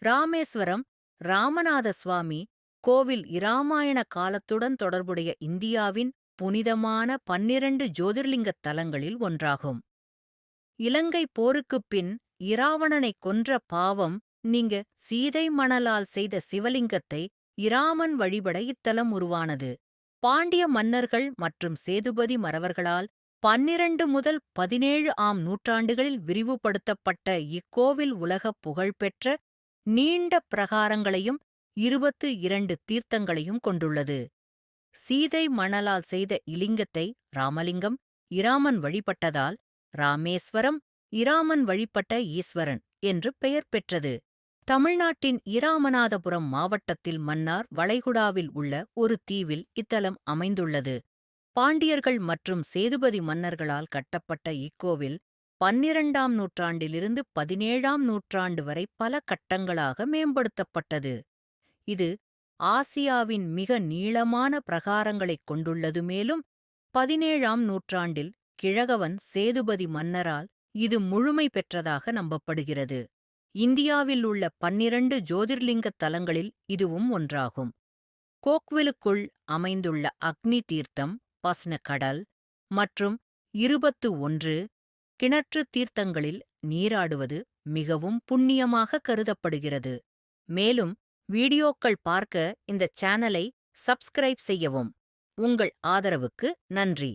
ராமேஸ்வரம் ராமநாத சுவாமி கோவில் இராமாயண காலத்துடன் தொடர்புடைய இந்தியாவின் புனிதமான 12 ஜோதிர்லிங்கத் தலங்களில் ஒன்றாகும். இலங்கை போருக்குப் பின் இராவணனைக் கொன்ற பாவம் நீங்க சீதை மணலால் செய்த சிவலிங்கத்தை இராமன் வழிபட இத்தலம் உருவானது. பாண்டிய மன்னர்கள் மற்றும் சேதுபதி மறவர்களால் 12 முதல் 17 ஆம் நூற்றாண்டுகளில் விரிவுபடுத்தப்பட்ட இக்கோவில் உலகப் புகழ்பெற்ற நீண்ட பிரகாரங்களையும் 22 தீர்த்தங்களையும் கொண்டுள்ளது. சீதை மணலால் செய்த இலிங்கத்தை ராமலிங்கம் இராமன் வழிபட்டதால் ராமேஸ்வரம் இராமன் வழிபட்ட ஈஸ்வரன் என்று பெயர் பெற்றது. தமிழ்நாட்டின் இராமநாதபுரம் மாவட்டத்தில் மன்னார் வளைகுடாவில் உள்ள ஒரு தீவில் இத்தலம் அமைந்துள்ளது. பாண்டியர்கள் மற்றும் சேதுபதி மன்னர்களால் கட்டப்பட்ட இக்கோவில் 12ஆம் நூற்றாண்டிலிருந்து 17ஆம் நூற்றாண்டு வரை பல கட்டங்களாக மேம்படுத்தப்பட்டது. இது ஆசியாவின் மிக நீளமான பிரகாரங்களைக் கொண்டுள்ளது. மேலும் 17ஆம் நூற்றாண்டில் கிழகவன் சேதுபதி மன்னரால் இது முழுமை பெற்றதாக நம்பப்படுகிறது. இந்தியாவில் உள்ள 12 ஜோதிர்லிங்கத் தலங்களில் இதுவும் ஒன்றாகும். கோக்விலுக்குள் அமைந்துள்ள அக்னி தீர்த்தம், பஸ்ன கடல் மற்றும் 21 கிணற்று தீர்த்தங்களில் நீராடுவது மிகவும் புண்ணியமாக கருதப்படுகிறது. மேலும் வீடியோக்கள் பார்க்க இந்த சேனலை சப்ஸ்கிரைப் செய்யவும். உங்கள் ஆதரவுக்கு நன்றி.